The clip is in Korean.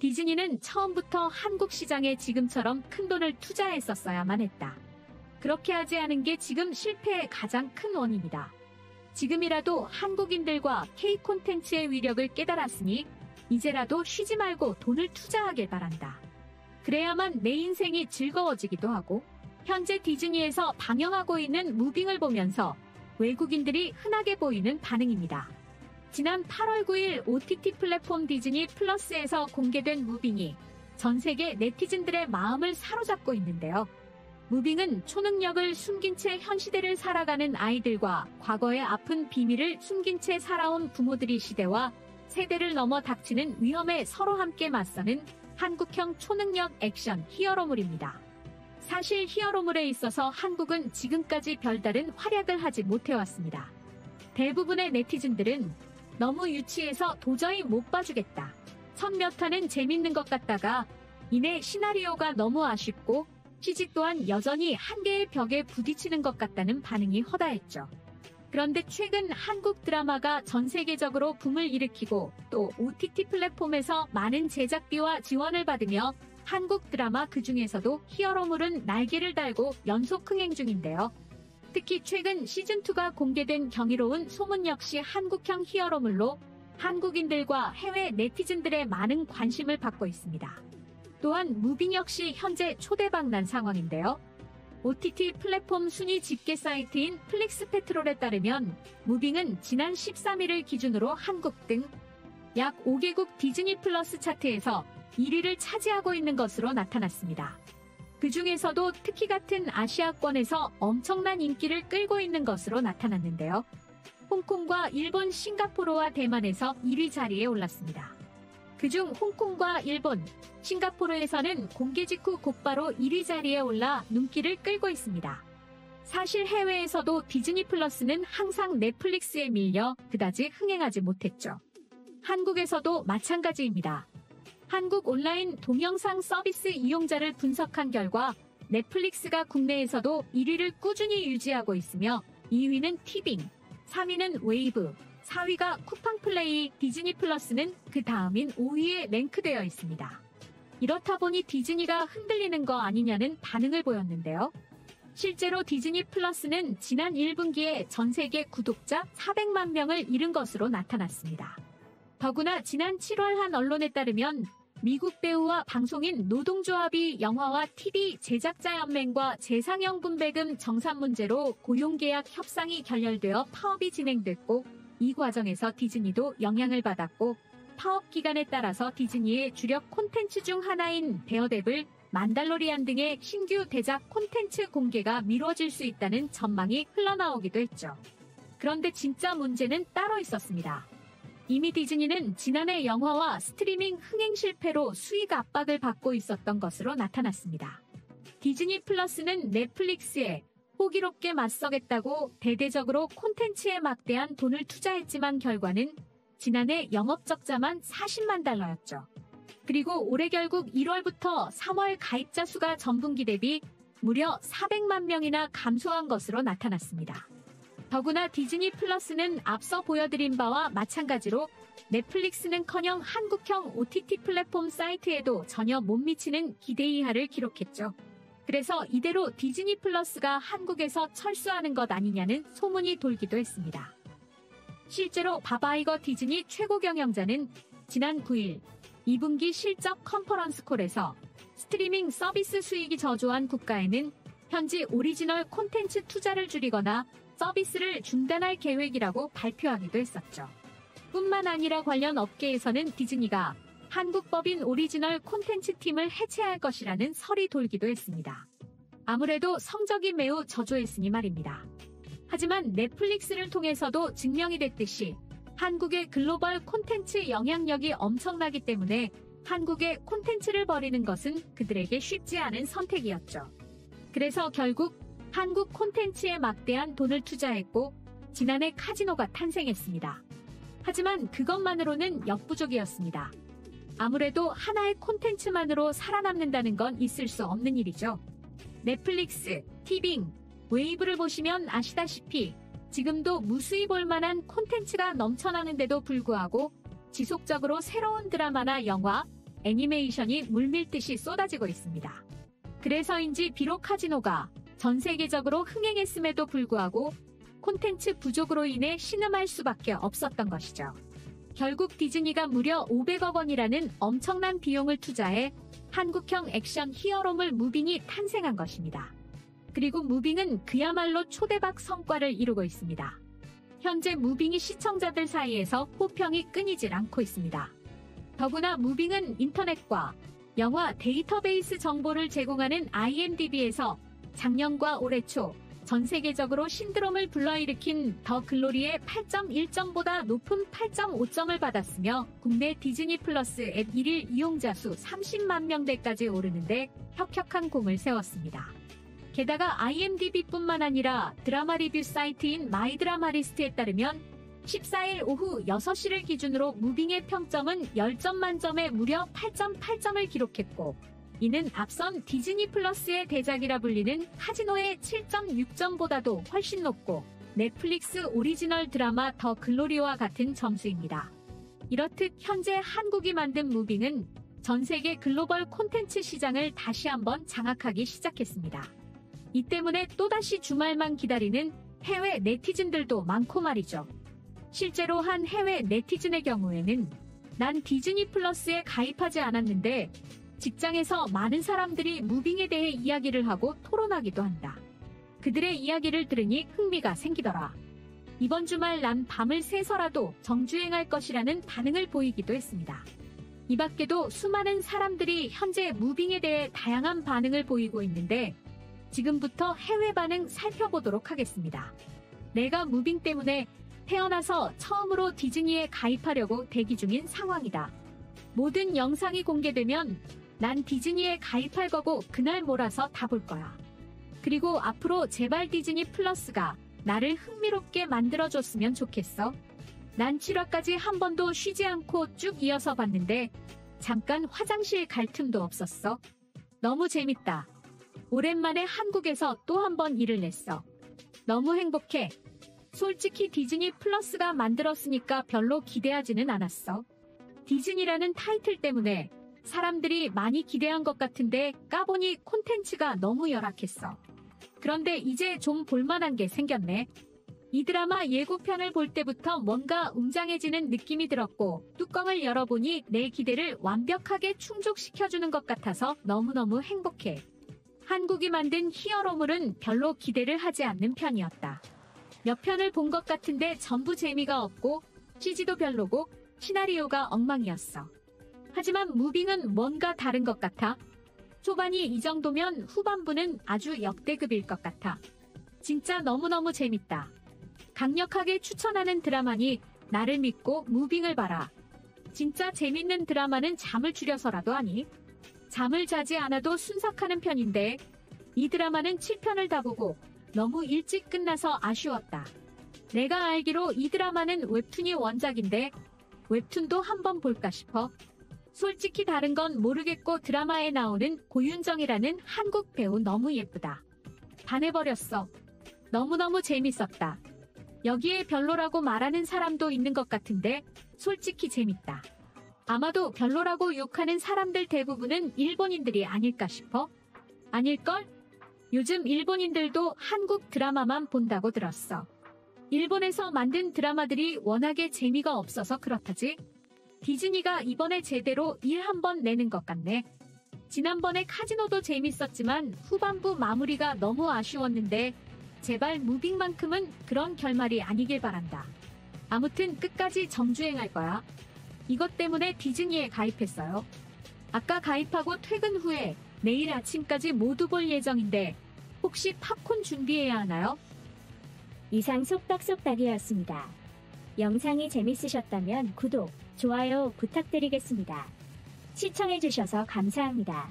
디즈니는 처음부터 한국 시장에 지금처럼 큰 돈을 투자했었어야만 했다. 그렇게 하지 않은 게 지금 실패의 가장 큰 원인이다. 지금이라도 한국인들과 K 콘텐츠의 위력을 깨달았으니 이제라도 쉬지 말고 돈을 투자하길 바란다. 그래야만 내 인생이 즐거워지기도 하고 현재 디즈니에서 방영하고 있는 무빙을 보면서 외국인들이 흔하게 보이는 반응입니다. 지난 8월 9일 OTT 플랫폼 디즈니 플러스에서 공개된 무빙이 전 세계 네티즌들의 마음을 사로잡고 있는데요. 무빙은 초능력을 숨긴 채 현 시대를 살아가는 아이들과 과거의 아픈 비밀을 숨긴 채 살아온 부모들이 시대와 세대를 넘어 닥치는 위험에 서로 함께 맞서는 한국형 초능력 액션 히어로물입니다. 사실 히어로물에 있어서 한국은 지금까지 별다른 활약을 하지 못해왔습니다. 대부분의 네티즌들은 너무 유치해서 도저히 못 봐주겠다. 첫 몇 화는 재밌는 것 같다가 이내 시나리오가 너무 아쉽고 CG 또한 여전히 한계의 벽에 부딪히는 것 같다는 반응이 허다했죠. 그런데 최근 한국 드라마가 전 세계적으로 붐을 일으키고 또 OTT 플랫폼에서 많은 제작비와 지원을 받으며 한국 드라마 그중에서도 히어로물은 날개를 달고 연속 흥행 중인데요. 특히 최근 시즌2가 공개된 경이로운 소문 역시 한국형 히어로물로 한국인들과 해외 네티즌들의 많은 관심을 받고 있습니다. 또한 무빙 역시 현재 초대박 난 상황인데요. OTT 플랫폼 순위 집계 사이트인 플릭스페트롤에 따르면 무빙은 지난 13일을 기준으로 한국 등 약 5개국 디즈니 플러스 차트에서 1위를 차지하고 있는 것으로 나타났습니다. 그 중에서도 특히 같은 아시아권에서 엄청난 인기를 끌고 있는 것으로 나타났는데요. 홍콩과 일본, 싱가포르와 대만에서 1위 자리에 올랐습니다. 그중 홍콩과 일본, 싱가포르에서는 공개 직후 곧바로 1위 자리에 올라 눈길을 끌고 있습니다. 사실 해외에서도 디즈니 플러스는 항상 넷플릭스에 밀려 그다지 흥행하지 못했죠. 한국에서도 마찬가지입니다. 한국 온라인 동영상 서비스 이용자를 분석한 결과 넷플릭스가 국내에서도 1위를 꾸준히 유지하고 있으며 2위는 티빙, 3위는 웨이브, 4위가 쿠팡플레이, 디즈니 플러스는 그 다음인 5위에 랭크되어 있습니다. 이렇다 보니 디즈니가 흔들리는 거 아니냐는 반응을 보였는데요. 실제로 디즈니 플러스는 지난 1분기에 전 세계 구독자 400만 명을 잃은 것으로 나타났습니다. 더구나 지난 7월 한 언론에 따르면 미국 배우와 방송인 노동조합이 영화와 TV 제작자연맹과 재상영 분배금 정산 문제로 고용계약 협상이 결렬되어 파업이 진행됐고 이 과정에서 디즈니도 영향을 받았고 파업 기간에 따라서 디즈니의 주력 콘텐츠 중 하나인 데어데블, 만달로리안 등의 신규 대작 콘텐츠 공개가 미뤄질 수 있다는 전망이 흘러나오기도 했죠. 그런데 진짜 문제는 따로 있었습니다. 이미 디즈니는 지난해 영화와 스트리밍 흥행 실패로 수익 압박을 받고 있었던 것으로 나타났습니다. 디즈니 플러스는 넷플릭스에 호기롭게 맞서겠다고 대대적으로 콘텐츠에 막대한 돈을 투자했지만 결과는 지난해 영업 적자만 40만 달러였죠. 그리고 올해 결국 1월부터 3월 가입자 수가 전분기 대비 무려 400만 명이나 감소한 것으로 나타났습니다. 더구나 디즈니 플러스는 앞서 보여드린 바와 마찬가지로 넷플릭스는커녕 한국형 OTT 플랫폼 사이트에도 전혀 못 미치는 기대 이하를 기록했죠. 그래서 이대로 디즈니 플러스가 한국에서 철수하는 것 아니냐는 소문이 돌기도 했습니다. 실제로 바바이거 디즈니 최고 경영자는 지난 9일 2분기 실적 컨퍼런스 콜에서 스트리밍 서비스 수익이 저조한 국가에는 현지 오리지널 콘텐츠 투자를 줄이거나 서비스를 중단할 계획이라고 발표하기도 했었죠. 뿐만 아니라 관련 업계에서는 디즈니가 한국 법인 오리지널 콘텐츠 팀을 해체할 것이라는 설이 돌기도 했습니다. 아무래도 성적이 매우 저조했으니 말입니다. 하지만 넷플릭스를 통해서도 증명이 됐듯이 한국의 글로벌 콘텐츠 영향력이 엄청나기 때문에 한국의 콘텐츠를 버리는 것은 그들에게 쉽지 않은 선택이었죠. 그래서 결국 한국 콘텐츠에 막대한 돈을 투자했고 지난해 카지노가 탄생했습니다. 하지만 그것만으로는 역부족이었습니다. 아무래도 하나의 콘텐츠만으로 살아남는다는 건 있을 수 없는 일이죠. 넷플릭스, 티빙, 웨이브를 보시면 아시다시피 지금도 무수히 볼만한 콘텐츠가 넘쳐나는데도 불구하고 지속적으로 새로운 드라마나 영화, 애니메이션이 물밀듯이 쏟아지고 있습니다. 그래서인지 비록 카지노가 전 세계적으로 흥행했음에도 불구하고 콘텐츠 부족으로 인해 신음할 수밖에 없었던 것이죠. 결국 디즈니가 무려 500억 원이라는 엄청난 비용을 투자해 한국형 액션 히어로물 무빙이 탄생한 것입니다. 그리고 무빙은 그야말로 초대박 성과를 이루고 있습니다. 현재 무빙이 시청자들 사이에서 호평이 끊이질 않고 있습니다. 더구나 무빙은 인터넷과 영화 데이터베이스 정보를 제공하는 IMDb에서 작년과 올해 초 전 세계적으로 신드롬을 불러일으킨 더 글로리의 8.1점보다 높은 8.5점을 받았으며 국내 디즈니 플러스 앱 1일 이용자 수 30만 명대까지 오르는데 혁혁한 공을 세웠습니다. 게다가 IMDb뿐만 아니라 드라마 리뷰 사이트인 마이드라마리스트에 따르면 14일 오후 6시를 기준으로 무빙의 평점은 10점 만점에 무려 8.8점을 기록했고, 이는 앞선 디즈니 플러스의 대작이라 불리는 카지노의 7.6점보다도 훨씬 높고 넷플릭스 오리지널 드라마 더 글로리와 같은 점수입니다. 이렇듯 현재 한국이 만든 무빙은 전 세계 글로벌 콘텐츠 시장을 다시 한번 장악하기 시작했습니다. 이 때문에 또다시 주말만 기다리는 해외 네티즌들도 많고 말이죠. 실제로 한 해외 네티즌의 경우에는 난 디즈니 플러스에 가입하지 않았는데 직장에서 많은 사람들이 무빙에 대해 이야기를 하고 토론하기도 한다. 그들의 이야기를 들으니 흥미가 생기더라. 이번 주말 난 밤을 새서라도 정주행할 것이라는 반응을 보이기도 했습니다. 이 밖에도 수많은 사람들이 현재 무빙에 대해 다양한 반응을 보이고 있는데 지금부터 해외 반응 살펴보도록 하겠습니다. 내가 무빙 때문에 태어나서 처음으로 디즈니에 가입하려고 대기 중인 상황이다. 모든 영상이 공개되면 난 디즈니에 가입할 거고 그날 몰아서 다 볼 거야. 그리고 앞으로 제발 디즈니 플러스가 나를 흥미롭게 만들어줬으면 좋겠어. 난 7화까지 한 번도 쉬지 않고 쭉 이어서 봤는데 잠깐 화장실 갈 틈도 없었어. 너무 재밌다. 오랜만에 한국에서 또 한 번 일을 냈어. 너무 행복해. 솔직히 디즈니 플러스가 만들었으니까 별로 기대하지는 않았어. 디즈니라는 타이틀 때문에 사람들이 많이 기대한 것 같은데 까보니 콘텐츠가 너무 열악했어. 그런데 이제 좀 볼만한 게 생겼네. 이 드라마 예고편을 볼 때부터 뭔가 웅장해지는 느낌이 들었고 뚜껑을 열어보니 내 기대를 완벽하게 충족시켜주는 것 같아서 너무너무 행복해. 한국이 만든 히어로물은 별로 기대를 하지 않는 편이었다. 몇 편을 본 것 같은데 전부 재미가 없고 CG도 별로고 시나리오가 엉망이었어. 하지만 무빙은 뭔가 다른 것 같아. 초반이 이 정도면 후반부는 아주 역대급일 것 같아. 진짜 너무너무 재밌다. 강력하게 추천하는 드라마니 나를 믿고 무빙을 봐라. 진짜 재밌는 드라마는 잠을 줄여서라도 하니? 잠을 자지 않아도 순삭하는 편인데 이 드라마는 7편을 다 보고 너무 일찍 끝나서 아쉬웠다. 내가 알기로 이 드라마는 웹툰이 원작인데 웹툰도 한번 볼까 싶어. 솔직히 다른 건 모르겠고 드라마에 나오는 고윤정이라는 한국 배우 너무 예쁘다. 반해버렸어. 너무너무 재밌었다. 여기에 별로라고 말하는 사람도 있는 것 같은데 솔직히 재밌다. 아마도 별로라고 욕하는 사람들 대부분은 일본인들이 아닐까 싶어. 아닐걸? 요즘 일본인들도 한국 드라마만 본다고 들었어. 일본에서 만든 드라마들이 워낙에 재미가 없어서 그렇다지. 디즈니가 이번에 제대로 일 한번 내는 것 같네. 지난번에 카지노도 재밌었지만 후반부 마무리가 너무 아쉬웠는데 제발 무빙만큼은 그런 결말이 아니길 바란다. 아무튼 끝까지 정주행할 거야. 이것 때문에 디즈니에 가입했어요. 아까 가입하고 퇴근 후에 내일 아침까지 모두 볼 예정인데 혹시 팝콘 준비해야 하나요? 이상 속닥속닥이었습니다. 영상이 재밌으셨다면 구독, 좋아요 부탁드리겠습니다. 시청해주셔서 감사합니다.